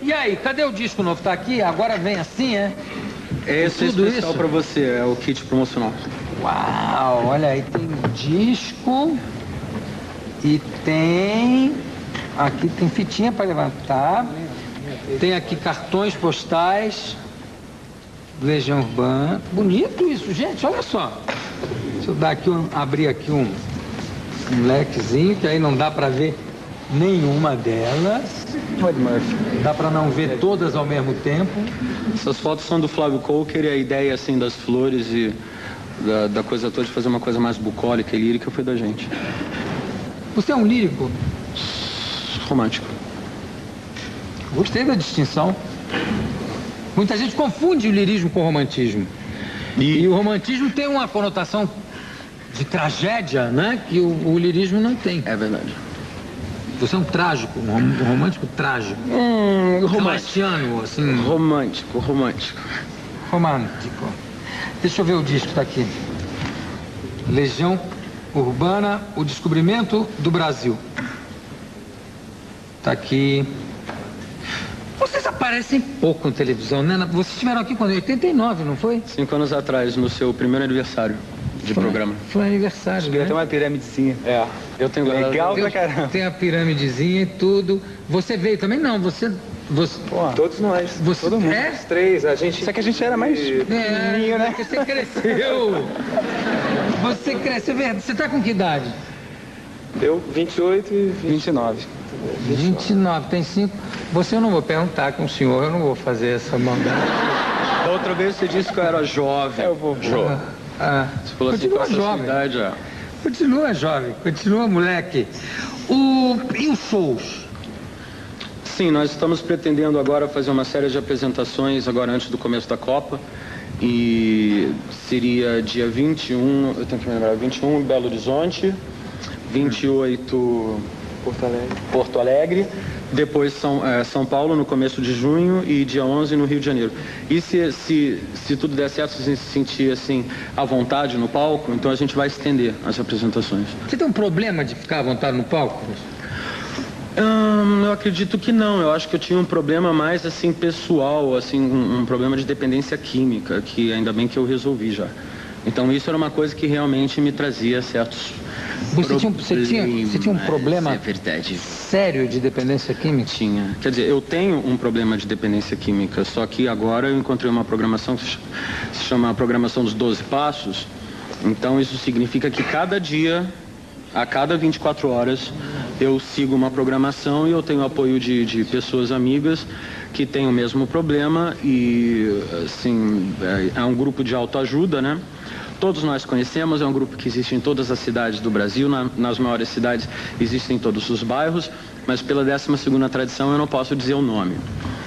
E aí, cadê o disco novo? Tá aqui? Agora vem assim, é? Esse é especial pra você, é o kit promocional. Uau, olha aí, tem disco e tem... Aqui tem fitinha para levantar. Tem aqui cartões postais. Legião Urbana. Bonito isso, gente, olha só. Deixa eu dar aqui abrir aqui um lequezinho, que aí não dá para ver nenhuma delas. Dá para não ver todas ao mesmo tempo. Essas fotos são do Flávio Coker, e a ideia assim das flores e da coisa toda de fazer uma coisa mais bucólica e lírica foi da gente. Você é um lírico? Romântico. Gostei da distinção. Muita gente confunde o lirismo com o romantismo. E o romantismo tem uma conotação de tragédia, né? Que o lirismo não tem. É verdade. Você é um trágico, um romântico trágico. Romântico. Assim. Romântico. Romântico. Deixa eu ver o disco, tá aqui. Legião Urbana, o descobrimento do Brasil. Tá aqui. Vocês aparecem pouco na televisão, né? Vocês estiveram aqui quando? Em 89, não foi? 5 anos atrás, no seu primeiro aniversário de programa. Foi aniversário, né? Tem uma pirâmidezinha. É, eu tenho legal pra caramba. Tem a pirâmidezinha e tudo. Você veio também? Não, você... Pô, todos nós. Todo mundo. É? Os três, a gente... Só que a gente era mais pequenininho, né? Você cresceu. Você cresceu. Você tá com que idade? Eu, 28 e 29. 29, tem 5. Você eu não vou perguntar com o senhor, eu não vou fazer essa maldade. Da outra vez você disse que eu era jovem. É o vovô. Você falou assim, Continua com essa jovem. idade, ó. Continua jovem, continua moleque. E os shows? Sim, nós estamos pretendendo agora fazer uma série de apresentações agora antes do começo da Copa. E seria dia 21, eu tenho que me lembrar, 21 em Belo Horizonte, 28 Porto Alegre, depois São Paulo no começo de junho e dia 11 no Rio de Janeiro. E se tudo der certo, se se sentir assim à vontade no palco, então a gente vai estender as apresentações. Você tem um problema de ficar à vontade no palco? Eu acredito que não. Eu acho que eu tinha um problema mais assim pessoal, assim um problema de dependência química, que ainda bem que eu resolvi já. Então isso era uma coisa que realmente me trazia certos Você tinha um problema verdade. sério de dependência química? Tinha. Quer dizer, eu tenho um problema de dependência química, só que agora eu encontrei uma programação que se chama a programação dos 12 passos. Então isso significa que cada dia, a cada 24 horas, eu sigo uma programação e eu tenho apoio de pessoas amigas que têm o mesmo problema e, assim, é um grupo de autoajuda, né? Todos nós conhecemos, é um grupo que existe em todas as cidades do Brasil, nas maiores cidades existem em todos os bairros, mas pela 12ª tradição eu não posso dizer o nome.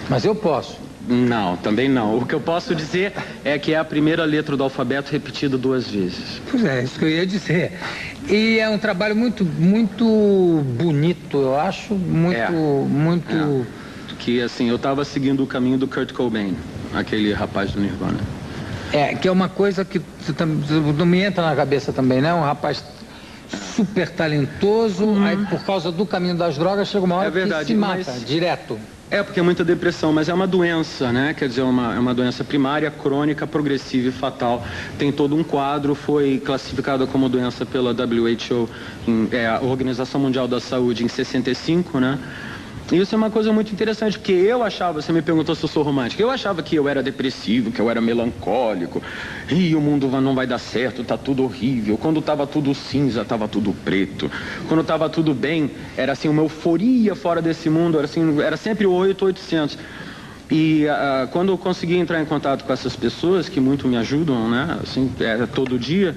Mas eu posso. Não, também não. O que eu posso dizer é que é a primeira letra do alfabeto repetida 2 vezes. Pois é, isso que eu ia dizer. E é um trabalho muito, muito bonito, eu acho, muito... Que, assim, eu estava seguindo o caminho do Kurt Cobain, aquele rapaz do Nirvana. Que é uma coisa que não me entra na cabeça também, né? Um rapaz super talentoso, aí por causa do caminho das drogas chega uma hora que se mata, direto. Porque é muita depressão, mas é uma doença, né? Quer dizer, é uma doença primária, crônica, progressiva e fatal. Tem todo um quadro, foi classificada como doença pela WHO, a Organização Mundial da Saúde, em 65, né? E isso é uma coisa muito interessante, porque eu achava, você me perguntou se eu sou romântico, eu achava que eu era depressivo, que eu era melancólico, e o mundo não vai dar certo, tá tudo horrível. Quando tava tudo cinza, tava tudo preto. Quando tava tudo bem, era assim, uma euforia fora desse mundo, era sempre 800. E quando eu consegui entrar em contato com essas pessoas, que muito me ajudam, né, assim, todo dia,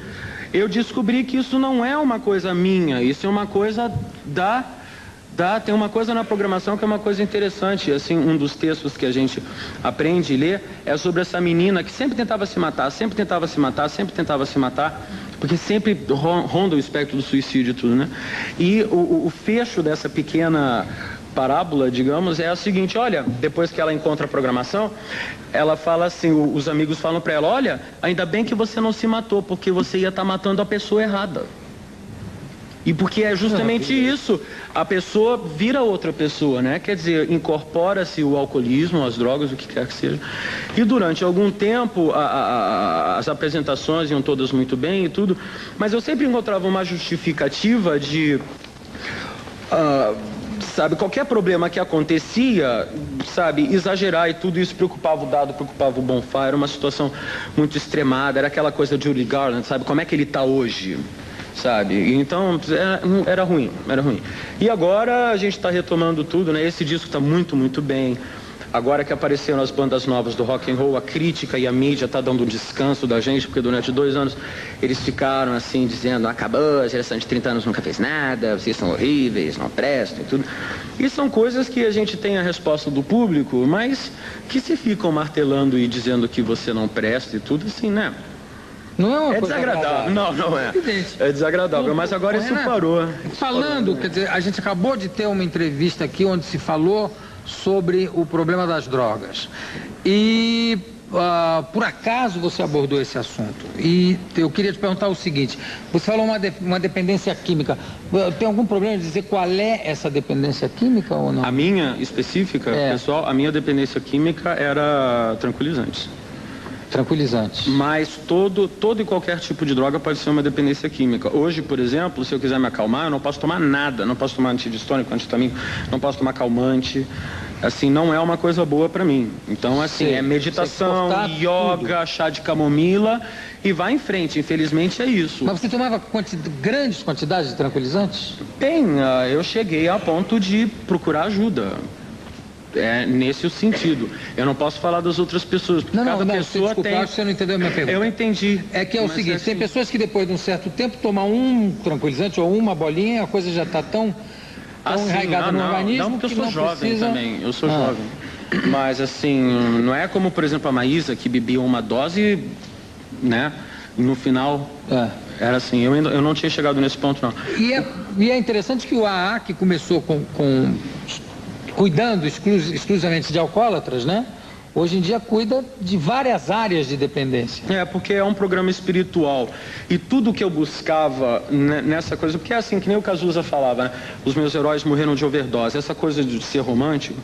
eu descobri que isso não é uma coisa minha, isso é uma coisa tem uma coisa na programação que é uma coisa interessante, assim, um dos textos que a gente aprende e lê é sobre essa menina que sempre tentava se matar, porque sempre ronda o espectro do suicídio e tudo, né? E o fecho dessa pequena parábola, digamos, é o seguinte: olha, depois que ela encontra a programação, ela fala assim, os amigos falam pra ela: olha, ainda bem que você não se matou, porque você ia estar matando a pessoa errada. E porque é justamente isso, a pessoa vira outra pessoa, né? Quer dizer, incorpora-se o alcoolismo, as drogas, o que quer que seja. E durante algum tempo, as apresentações iam todas muito bem e tudo, mas eu sempre encontrava uma justificativa de... sabe, qualquer problema que acontecia, sabe, exagerar e tudo isso preocupava o Dado, preocupava o Bonfá, era uma situação muito extremada, era aquela coisa de Judy Garland, sabe, como é que ele está hoje, sabe, então era ruim. E agora a gente está retomando tudo, né, esse disco está muito, muito bem. Agora que apareceram as bandas novas do rock and roll, a crítica e a mídia tá dando um descanso da gente, porque durante 2 anos eles ficaram assim, dizendo, acabou, a geração de 30 anos nunca fez nada, vocês são horríveis, não prestam e tudo. E são coisas que a gente tem a resposta do público, mas que se ficam martelando e dizendo que você não presta e tudo, assim, né? Não é uma coisa desagradável. Não é. Evidente. É desagradável, mas agora isso parou. Falando, quer dizer, a gente acabou de ter uma entrevista aqui onde se falou sobre o problema das drogas. E, por acaso, você abordou esse assunto. E eu queria te perguntar o seguinte, você falou uma dependência química. Tem algum problema de dizer qual é essa dependência química ou não? A minha específica, pessoal, a minha dependência química era tranquilizantes. Tranquilizantes. Mas todo e qualquer tipo de droga pode ser uma dependência química. Hoje, por exemplo, se eu quiser me acalmar, eu não posso tomar nada. Não posso tomar antidistônico, antihistamínico, não posso tomar calmante. Assim, não é uma coisa boa pra mim. Então, assim, é meditação, yoga, tudo. Chá de camomila e vai em frente. Infelizmente, é isso. Mas você tomava grandes quantidades de tranquilizantes? Bem, eu cheguei a ponto de procurar ajuda. É nesse o sentido. Eu não posso falar das outras pessoas, porque cada pessoa tem... Acho que você não entendeu a minha pergunta. Eu entendi. É que é o seguinte, tem pessoas que depois de um certo tempo tomam um tranquilizante ou uma bolinha, a coisa já está tão enraigada no organismo. Não, porque eu sou jovem precisa... também. Eu sou jovem. Mas assim, não é como, por exemplo, a Maísa, que bebia uma dose, né? No final... Era assim, eu não tinha chegado nesse ponto, não. E é interessante que o AA, que começou cuidando exclusivamente de alcoólatras, né? Hoje em dia cuida de várias áreas de dependência. Porque é um programa espiritual. E tudo que eu buscava nessa coisa, porque é assim, que nem o Cazuza falava, né? Os meus heróis morreram de overdose. Essa coisa de ser romântico,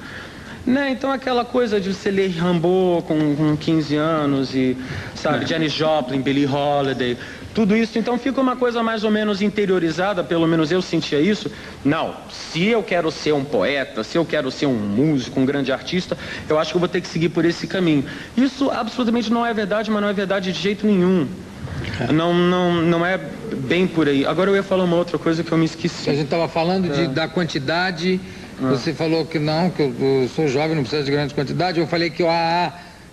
né? Então aquela coisa de você ler Rimbaud com 15 anos e, sabe, Janis Joplin, Billie Holiday... Tudo isso, então fica uma coisa mais ou menos interiorizada, pelo menos eu sentia isso. Não, se eu quero ser um poeta, se eu quero ser um músico, um grande artista, eu acho que eu vou ter que seguir por esse caminho. Isso absolutamente não é verdade, mas não é verdade de jeito nenhum. Não é bem por aí. Agora eu ia falar uma outra coisa que eu me esqueci. A gente estava falando da quantidade, você falou que não, que eu sou jovem, não precisa de grande quantidade, eu falei que o AA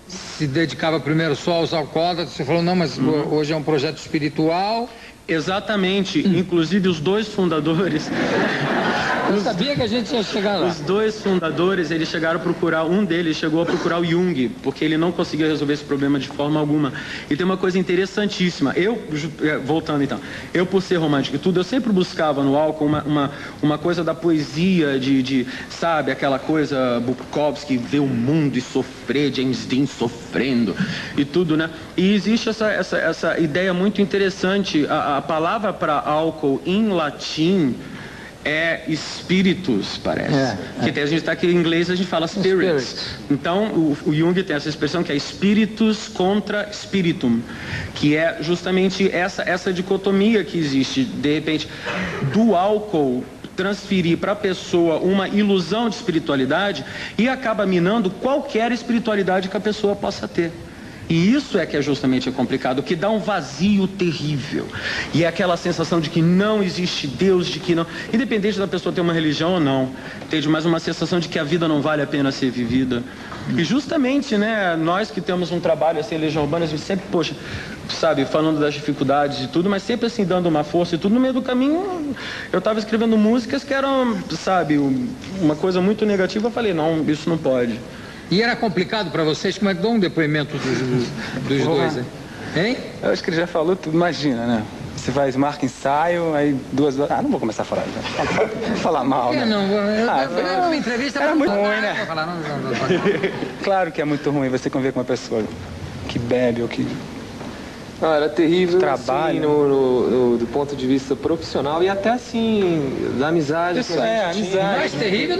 se dedicava primeiro só aos alcoólatras, você falou, não, mas hoje é um projeto espiritual. Exatamente, inclusive os 2 fundadores... Eu sabia que a gente ia chegar lá. Os 2 fundadores, eles chegaram a procurar, um deles chegou a procurar o Jung, porque ele não conseguia resolver esse problema de forma alguma. E tem uma coisa interessantíssima, voltando então, eu por ser romântico e tudo, eu sempre buscava no álcool uma coisa da poesia, sabe, aquela coisa Bukowski, ver o mundo e sofrer, James Dean sofrendo e tudo, né? E existe essa ideia muito interessante, a palavra para álcool em latim é espíritus, parece. Que a gente está aqui em inglês, a gente fala spirits. Então, o Jung tem essa expressão que é spiritus contra spiritum, que é justamente essa dicotomia que existe, de repente, do álcool transferir para a pessoa uma ilusão de espiritualidade e acaba minando qualquer espiritualidade que a pessoa possa ter. E isso é que é justamente complicado, que dá um vazio terrível. E é aquela sensação de que não existe Deus, de que não... Independente da pessoa ter uma religião ou não, entende? Mas uma sensação de que a vida não vale a pena ser vivida. E justamente, né, nós que temos um trabalho assim, em Legião Urbana, a gente sempre, poxa, sabe, falando das dificuldades e tudo, mas sempre assim, dando uma força e tudo, no meio do caminho, eu estava escrevendo músicas que eram, sabe, uma coisa muito negativa, eu falei, não, isso não pode. E era complicado para vocês? Como é que dá um depoimento dos dois, hein? Eu acho que ele já falou tudo, imagina, né? Você faz, marca ensaio, aí 2 horas... não vou começar a falar, já. Vou falar mal, né? Foi uma entrevista... Era muito ruim, né? Claro que é muito ruim você conviver com uma pessoa que bebe ou que... Ah, era terrível, Trabalho. assim, do ponto de vista profissional e até, assim, da amizade Isso que a gente tinha. Mais terrível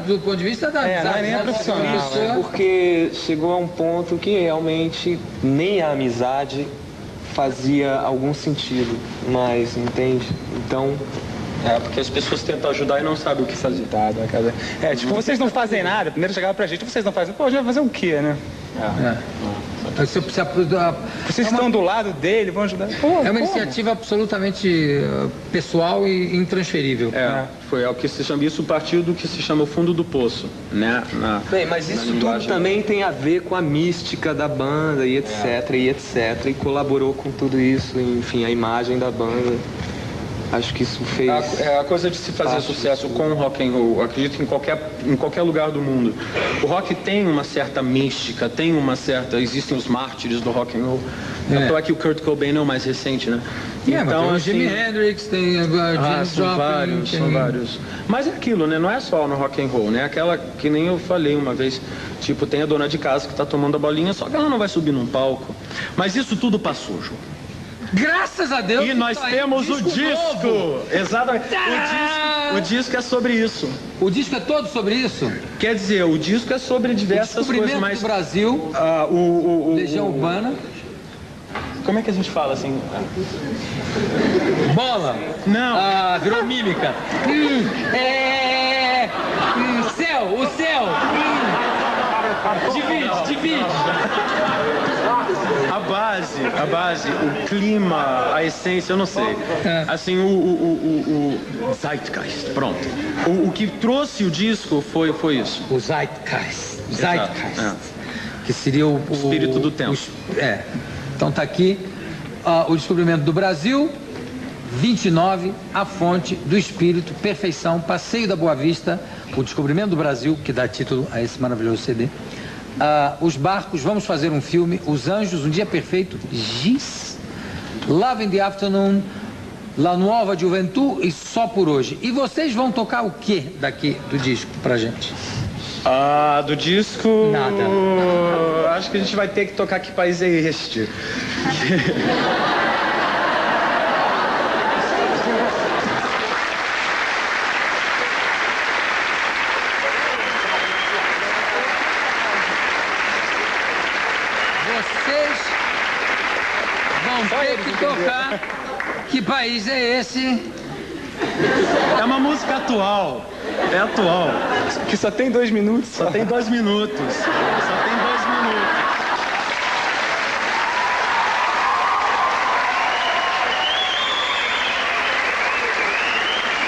do ponto de vista da não é amizade, nem a né? profissional, Isso, né? Porque chegou a um ponto que realmente nem a amizade fazia algum sentido mais, entende? Então, Porque as pessoas tentam ajudar e não sabem o que fazer. Tipo, vocês não fazem nada. Primeiro chegava pra gente, vocês não fazem. Pô, a gente vai fazer o quê, né? Vocês estão do lado dele, vão ajudar. Pô, É uma como? iniciativa absolutamente pessoal e intransferível. Foi o que se chama, isso partiu do que se chama o fundo do poço, né? bem, mas isso tudo linguagem. também tem a ver com a mística da banda e etc, e colaborou com tudo isso, enfim, a imagem da banda. Acho que isso fez... A coisa de se fazer sucesso com o rock and roll, eu acredito que em qualquer lugar do mundo. O rock tem uma certa mística, existem os mártires do rock and roll. Tanto é que o Kurt Cobain é o mais recente, né? Então, tem o Jimi Hendrix, tem o James são Joplin, são vários. Mas é aquilo, né? Não é só no rock and roll, né? Aquela que nem eu falei uma vez, tipo, tem a dona de casa que tá tomando a bolinha, só que ela não vai subir num palco. Mas isso tudo passou, João. Graças a Deus. E nós temos o disco! Novo. Exatamente. O disco é sobre isso. O disco é todo sobre isso? Quer dizer, o disco é sobre diversas coisas, mas... do Brasil, Legião Urbana. Como é que a gente fala assim? Bola. Não. Virou mímica. Céu, o céu. Divide. A base, o clima, a essência, eu não sei. Assim, o Zeitgeist, pronto. O que trouxe o disco foi isso. O Zeitgeist. Exato, Que seria o espírito do tempo. Então tá aqui o descobrimento do Brasil, 29, a fonte do espírito, perfeição, passeio da Boa Vista, o descobrimento do Brasil, que dá título a esse maravilhoso CD. Os barcos, vamos fazer um filme, Os Anjos, Um Dia Perfeito, Giz, Love in the Afternoon, La Nuova Juventude e Só por Hoje. E vocês vão tocar o que daqui do disco pra gente? Do disco... Nada. Acho que a gente vai ter que tocar Que País é Este? Vocês vão ter que tocar Que País é Esse? É uma música atual. É atual. Que só tem 2 minutos. Só tem 2 minutos.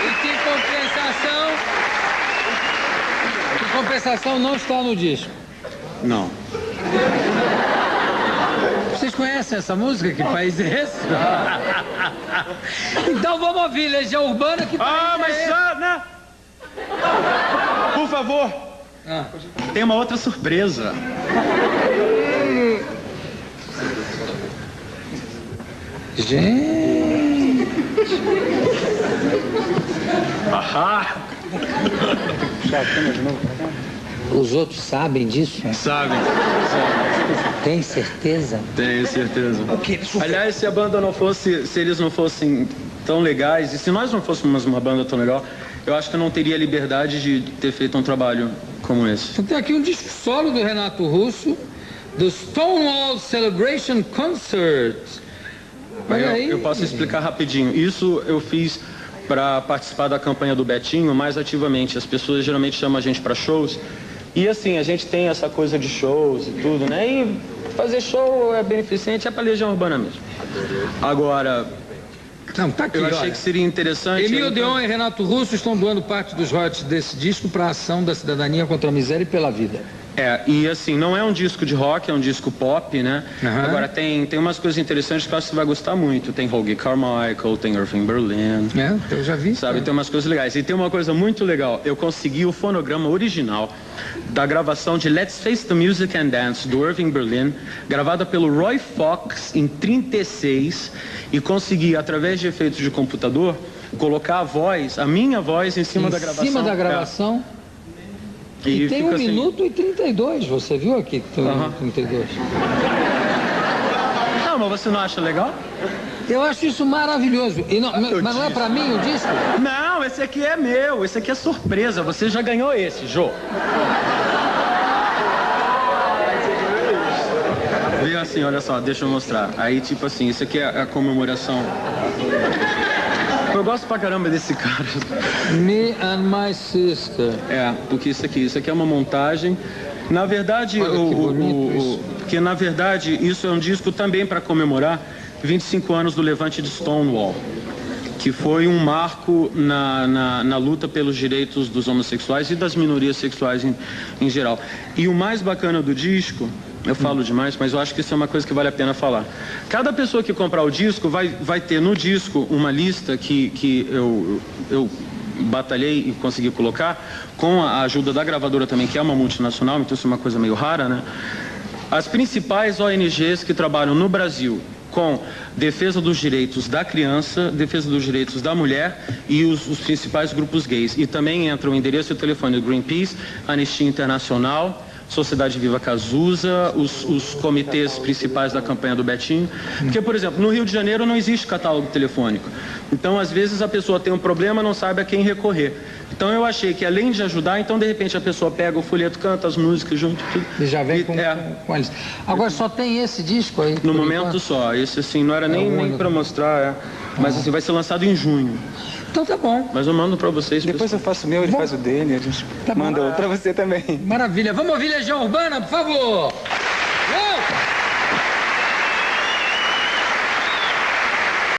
E que compensação não está no disco. Não. Vocês conhecem essa música? Que país é esse? Então vamos ouvir Legião Urbana. Que país Mas é esse? só, né? Por favor. Tem uma outra surpresa. Gente. Ahá. Os outros sabem disso? Sabem. Tem certeza? Tenho certeza. Aliás, se a banda não fosse, se eles não fossem tão legais, e se nós não fôssemos uma banda tão legal, eu acho que eu não teria liberdade de ter feito um trabalho como esse. Tem aqui um disco solo do Renato Russo, do Stonewall Celebration Concert. Olha aí. Eu posso explicar rapidinho. Isso eu fiz para participar da campanha do Betinho mais ativamente. As pessoas geralmente chamam a gente para shows. E assim, a gente tem essa coisa de shows e tudo, né? E fazer show é beneficente, é pra Legião Urbana mesmo. Agora, Não, tá aqui, eu achei olha. que seria interessante... Emílio Odeon e Renato Russo estão doando parte dos royalties desse disco para a ação da cidadania contra a miséria e pela vida. E assim, não é um disco de rock, é um disco pop, né? Agora tem umas coisas interessantes que eu acho que você vai gostar muito. Tem Holly Carmichael, tem Irving Berlin. Eu já vi. Sabe, tem umas coisas legais. E tem uma coisa muito legal. Eu consegui o fonograma original da gravação de Let's Face the Music and Dance, do Irving Berlin, gravada pelo Roy Fox em 36, e consegui, através de efeitos de computador, colocar a minha voz em cima da gravação. Em cima da gravação. E tem 1 minuto e 32, você viu aqui? 32. Não, mas você não acha legal? Eu acho isso maravilhoso. E não, mas não é pra mim o disco? Não, esse aqui é meu, esse aqui é surpresa. Você já ganhou esse, Jô. Veio assim, olha só, deixa eu mostrar. Aí, tipo assim, isso aqui é a comemoração. Eu gosto pra caramba desse cara. Me and my sister. Porque isso aqui é uma montagem. Na verdade, que na verdade isso é um disco também para comemorar 25 anos do levante de Stonewall, que foi um marco na luta pelos direitos dos homossexuais e das minorias sexuais em geral. E o mais bacana do disco, eu falo demais, mas eu acho que isso é uma coisa que vale a pena falar. Cada pessoa que comprar o disco vai ter no disco uma lista que eu batalhei e consegui colocar, com a ajuda da gravadora também, que é uma multinacional, então isso é uma coisa meio rara, né? As principais ONGs que trabalham no Brasil com defesa dos direitos da criança, defesa dos direitos da mulher e os principais grupos gays. E também entra o endereço e o telefone do Greenpeace, Anistia Internacional, Sociedade Viva Cazuza, os comitês principais da campanha do Betinho. Porque, por exemplo, no Rio de Janeiro não existe catálogo telefônico. Então, às vezes, a pessoa tem um problema, não sabe a quem recorrer. Então, eu achei que, além de ajudar, então, de repente, a pessoa pega o folheto, canta as músicas junto, tudo. E já vem com a lista. Agora, só tem esse disco aí? No momento, só. Esse, assim, não era nem para mostrar, Mas, assim, vai ser lançado em junho. Então tá bom. Mas eu mando pra vocês. Depois eu faço o meu, ele faz o dele, a gente manda pra você também. Maravilha. Vamos ouvir Legião Urbana, por favor.